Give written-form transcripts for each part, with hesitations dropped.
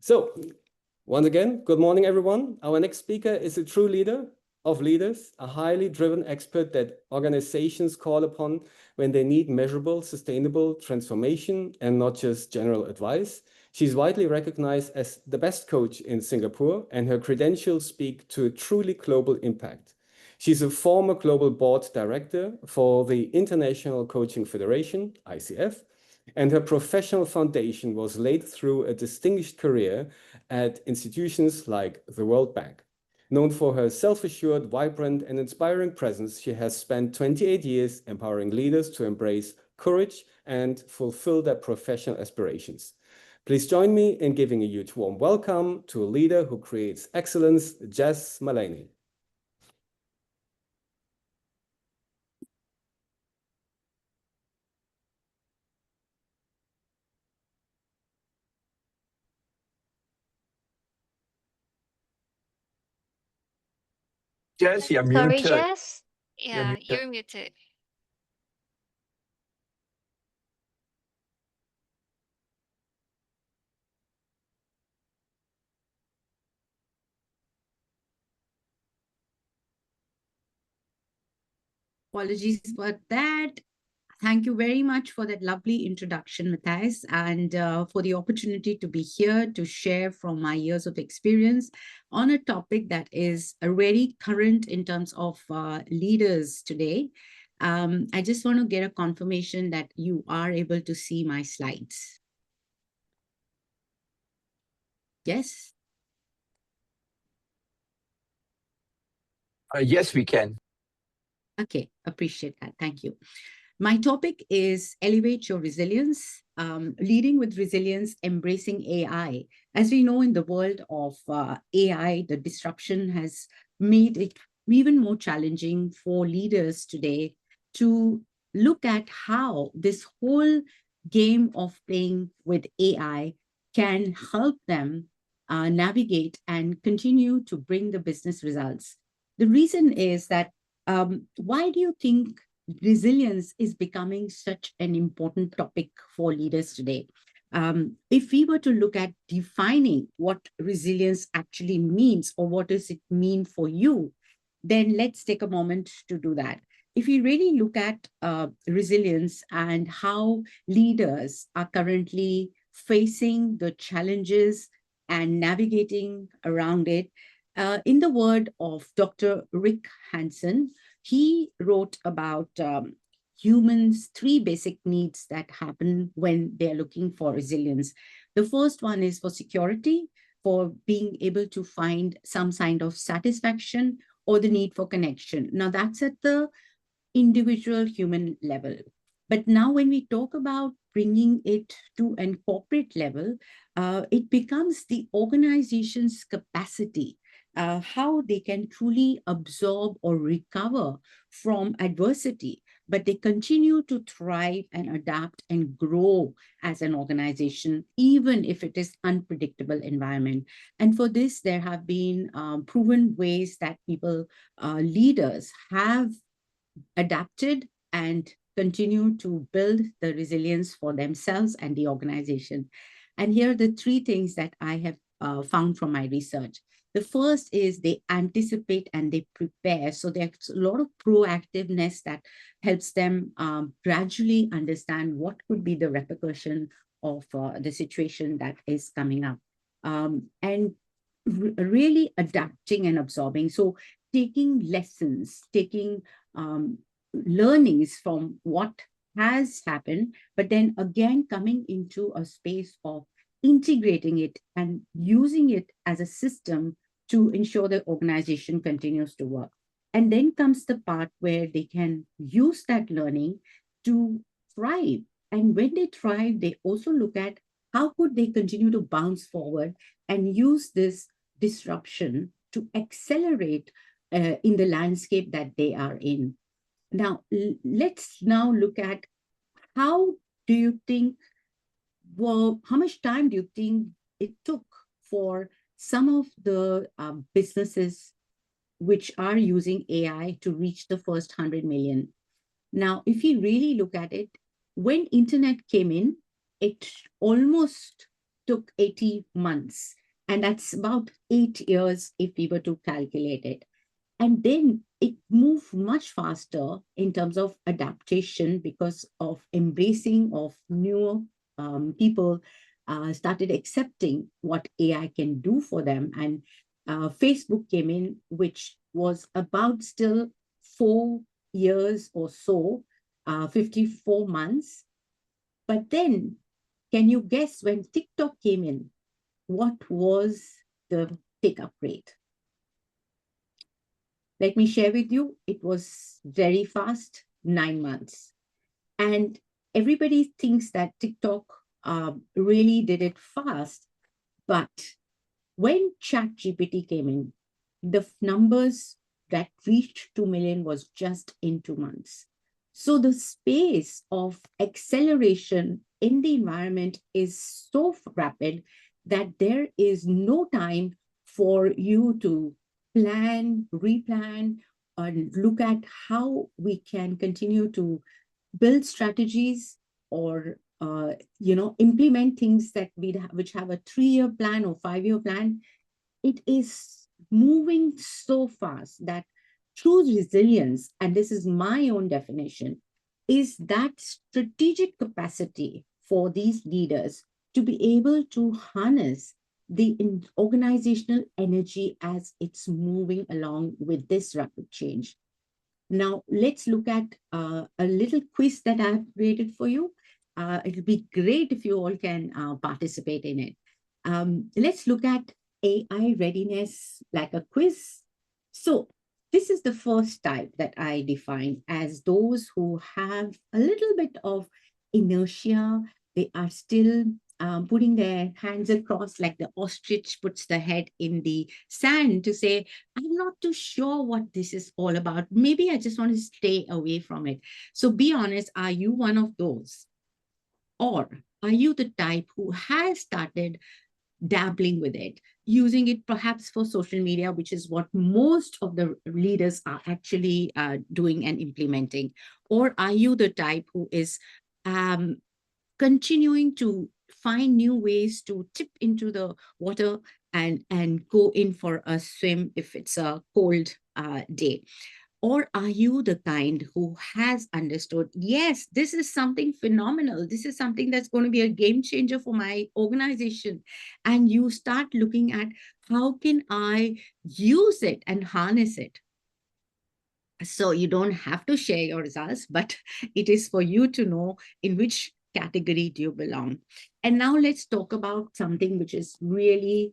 So, once again, good morning, everyone. Our next speaker is a true leader of leaders, a highly driven expert that organizations call upon when they need measurable, sustainable transformation and not just general advice. She's widely recognized as the best coach in Singapore, and her credentials speak to a truly global impact. She's a former global board director for the International Coaching Federation, ICF, and her professional foundation was laid through a distinguished career at institutions like the World Bank. Known for her self-assured, vibrant, and inspiring presence, she has spent 28 years empowering leaders to embrace courage and fulfill their professional aspirations. Please join me in giving a huge warm welcome to a leader who creates excellence, Jass Malaney. Jass, you're Sorry, muted. Jass. You're Yeah, muted. you're muted. Apologies for that. Thank you very much for that lovely introduction, Matthias, and for the opportunity to be here to share from my years of experience on a topic that is very current in terms of leaders today. I just want to get a confirmation that you are able to see my slides. Yes? Yes, we can. Okay, appreciate that. Thank you. My topic is Elevate Your Resilience, Leading with Resilience, Embracing AI. As we know, in the world of AI, the disruption has made it even more challenging for leaders today to look at how this whole game of playing with AI can help them navigate and continue to bring the business results. The reason is that why do you think resilience is becoming such an important topic for leaders today? If we were to look at defining what resilience actually means, or what does it mean for you, then let's take a moment to do that. If you really look at resilience and how leaders are currently facing the challenges and navigating around it, in the word of Dr. Rick Hansen, he wrote about humans' three basic needs that happen when they're looking for resilience. The first one is for security, for being able to find some kind of satisfaction, or the need for connection. Now, that's at the individual human level. But now when we talk about bringing it to an corporate level, it becomes the organization's capacity, how they can truly absorb or recover from adversity, but they continue to thrive and adapt and grow as an organization, even if it is unpredictable environment. And for this, there have been proven ways that people, leaders have adapted and continue to build the resilience for themselves and the organization. And here are the three things that I have found from my research. The first is they anticipate and they prepare. So there's a lot of proactiveness that helps them gradually understand what could be the repercussion of the situation that is coming up. And really adapting and absorbing. So taking lessons, taking learnings from what has happened, but then again coming into a space of integrating it and using it as a system to ensure the organization continues to work. And then comes the part where they can use that learning to thrive. And when they thrive, they also look at how could they continue to bounce forward and use this disruption to accelerate in the landscape that they are in. Now, let's now look at how do you think, well, how much time do you think it took for some of the businesses which are using AI to reach the first 100 million? Now, if you really look at it, when internet came in, it almost took 80 months. And that's about 8 years if we were to calculate it. And then it moved much faster in terms of adaptation because of embracing of new people started accepting what AI can do for them. And Facebook came in, which was about still 4 years or so, 54 months. But then, can you guess when TikTok came in, what was the take-up rate? Let me share with you, it was very fast, 9 months. And everybody thinks that TikTok really did it fast. But when ChatGPT came in, the numbers that reached 2 million was just in 2 months. So the space of acceleration in the environment is so rapid that there is no time for you to plan, replan, and look at how we can continue to build strategies or implement things that which have a 3-year plan or 5-year plan. It is moving so fast that true resilience, and this is my own definition, is that strategic capacity for these leaders to be able to harness the organizational energy as it's moving along with this rapid change. Now, let's look at a little quiz that I've created for you. It'll be great if you all can participate in it. Let's look at AI readiness like a quiz. So this is the first type that I define as those who have a little bit of inertia. They are still putting their hands across like the ostrich puts the head in the sand to say, I'm not too sure what this is all about. Maybe I just want to stay away from it. So be honest, are you one of those? Or are you the type who has started dabbling with it, using it perhaps for social media, which is what most of the leaders are actually doing and implementing? Or are you the type who is continuing to find new ways to tip into the water and go in for a swim if it's a cold day? Or are you the kind who has understood, yes, this is something phenomenal. This is something that's going to be a game changer for my organization. And you start looking at how can I use it and harness it? So you don't have to share your results, but it is for you to know in which category do you belong. And now let's talk about something which is really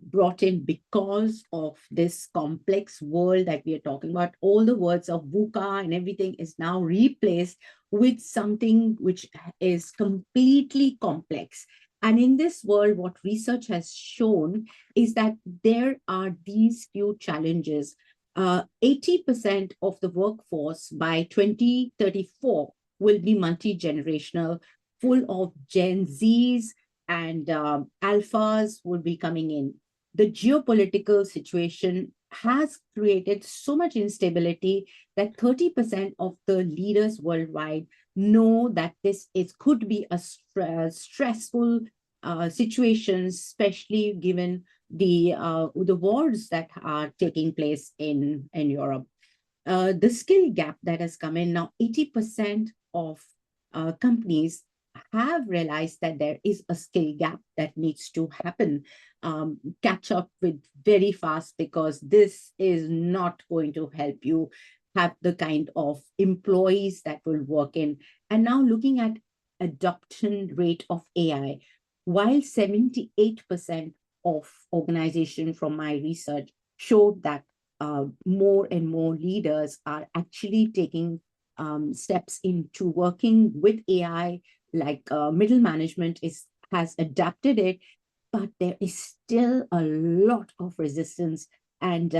brought in because of this complex world that we are talking about. All the words of VUCA and everything is now replaced with something which is completely complex. And in this world, what research has shown is that there are these few challenges. 80% of the workforce by 2034 will be multi-generational, full of Gen Zs and alphas will be coming in. The geopolitical situation has created so much instability that 30% of the leaders worldwide know that this could be a stressful situation, especially given the wars that are taking place in Europe. The skill gap that has come in now, 80% of companies have realized that there is a skill gap that needs to happen, catch up with very fast, because this is not going to help you have the kind of employees that will work in. And now looking at adoption rate of AI, while 78% of organization from my research showed that more and more leaders are actually taking steps into working with AI, like middle management has adapted it, but there is still a lot of resistance. And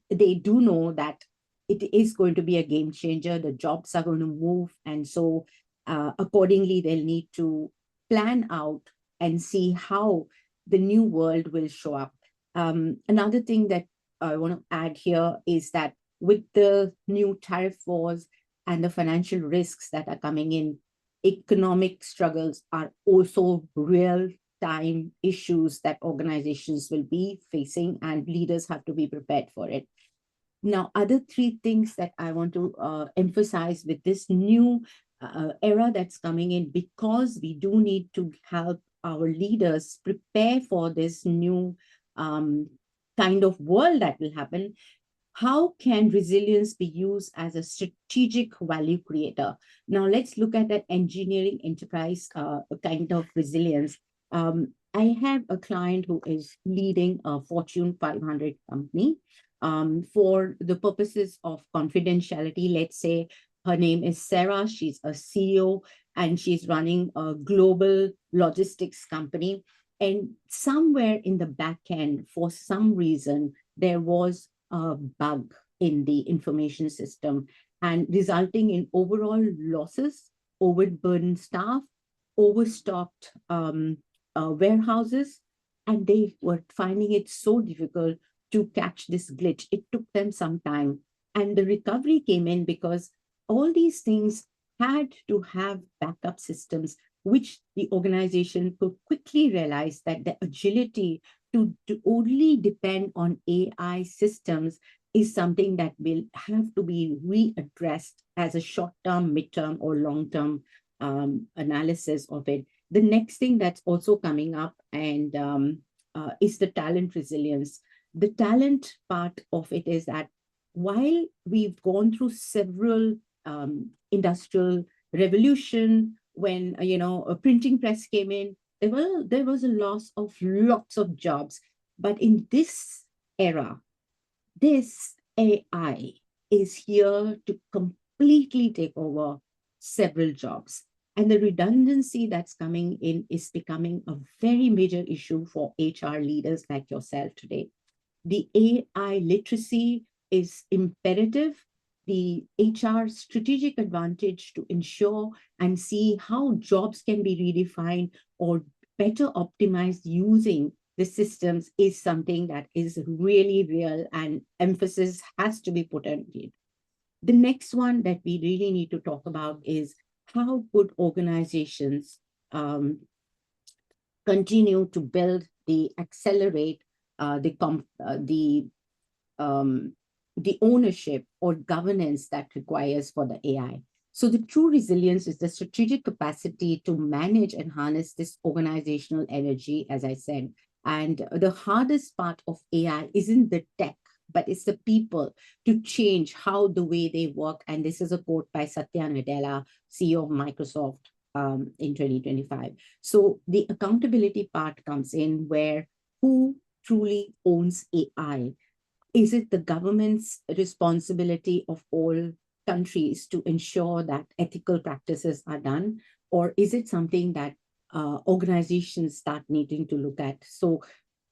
they do know that it is going to be a game changer. The jobs are going to move. And so accordingly, they'll need to plan out and see how the new world will show up. Another thing that I want to add here is that with the new tariff wars and the financial risks that are coming in, economic struggles are also real time issues that organizations will be facing, and leaders have to be prepared for it. Now, other three things that I want to emphasize with this new era that's coming in, because we do need to help our leaders prepare for this new kind of world that will happen. How can resilience be used as a strategic value creator? Now, let's look at that engineering enterprise kind of resilience. I have a client who is leading a Fortune 500 company. For the purposes of confidentiality, let's say her name is Sarah. She's a CEO and she's running a global logistics company. And somewhere in the back end, for some reason, there was a bug in the information system and resulting in overall losses, overburdened staff, overstocked warehouses, and they were finding it so difficult to catch this glitch. It took them some time, and the recovery came in because all these things had to have backup systems, which the organization could quickly realize that the agility to only depend on AI systems is something that will have to be readdressed as a short-term, mid-term, or long-term analysis of it. The next thing that's also coming up and is the talent resilience. The talent part of it is that while we've gone through several industrial revolution, when a printing press came in, there was a loss of lots of jobs. But in this era, this AI is here to completely take over several jobs. And the redundancy that's coming in is becoming a very major issue for HR leaders like yourself today. The AI literacy is imperative. The HR strategic advantage to ensure and see how jobs can be redefined or better optimized using the systems is something that is really real, and emphasis has to be put on it. The next one that we really need to talk about is how could organizations continue to build accelerate the ownership or governance that requires for the AI. So the true resilience is the strategic capacity to manage and harness this organizational energy, as I said. And the hardest part of AI isn't the tech, but it's the people to change how the way they work. And this is a quote by Satya Nadella, CEO of Microsoft, in 2025. So the accountability part comes in, where who truly owns AI? Is it the government's responsibility of all countries to ensure that ethical practices are done? Or is it something that organizations start needing to look at? So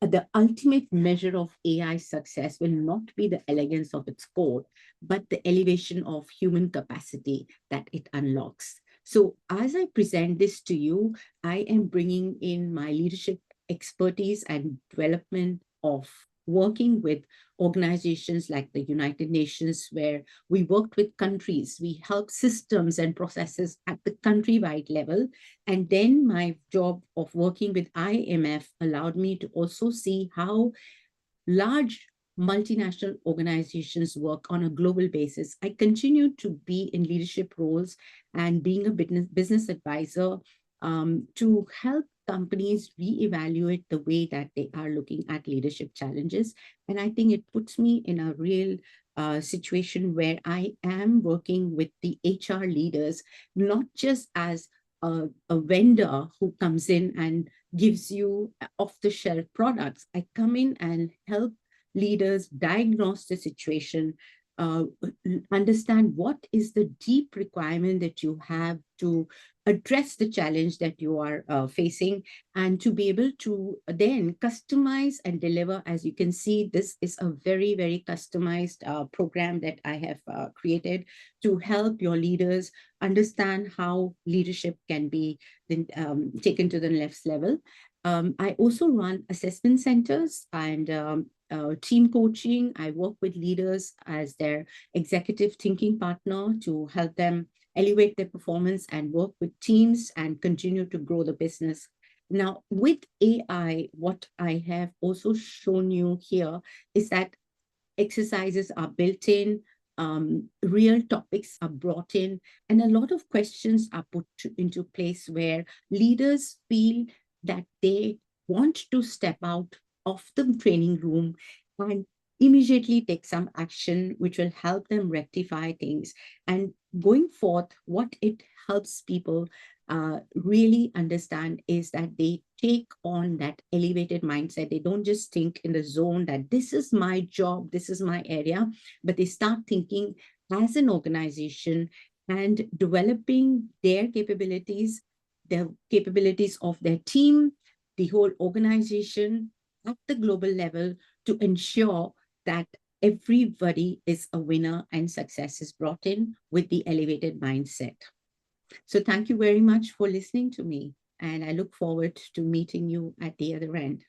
the ultimate measure of AI success will not be the elegance of its code, but the elevation of human capacity that it unlocks. So as I present this to you, I am bringing in my leadership expertise and development of working with organizations like the United Nations, where we worked with countries, we help systems and processes at the countrywide level. And then my job of working with IMF allowed me to also see how large multinational organizations work on a global basis. I continue to be in leadership roles and being a business advisor to help companies reevaluate the way that they are looking at leadership challenges. And I think it puts me in a real situation where I am working with the HR leaders, not just as a vendor who comes in and gives you off-the-shelf products. I come in and help leaders diagnose the situation, understand what is the deep requirement that you have to address the challenge that you are facing, and to be able to then customize and deliver. As you can see, this is a very, very customized program that I have created to help your leaders understand how leadership can be taken to the next level. I also run assessment centers and team coaching. I work with leaders as their executive thinking partner to help them elevate their performance and work with teams and continue to grow the business. Now, with AI, what I have also shown you here is that exercises are built in, real topics are brought in, and a lot of questions are put into place where leaders feel that they want to step out of the training room and immediately take some action which will help them rectify things. And going forth, what it helps people really understand is that they take on that elevated mindset. They don't just think in the zone that this is my job, this is my area, but they start thinking as an organization and developing their capabilities, the capabilities of their team, the whole organization at the global level to ensure that everybody is a winner and success is brought in with the elevated mindset. So thank you very much for listening to me. And I look forward to meeting you at the other end.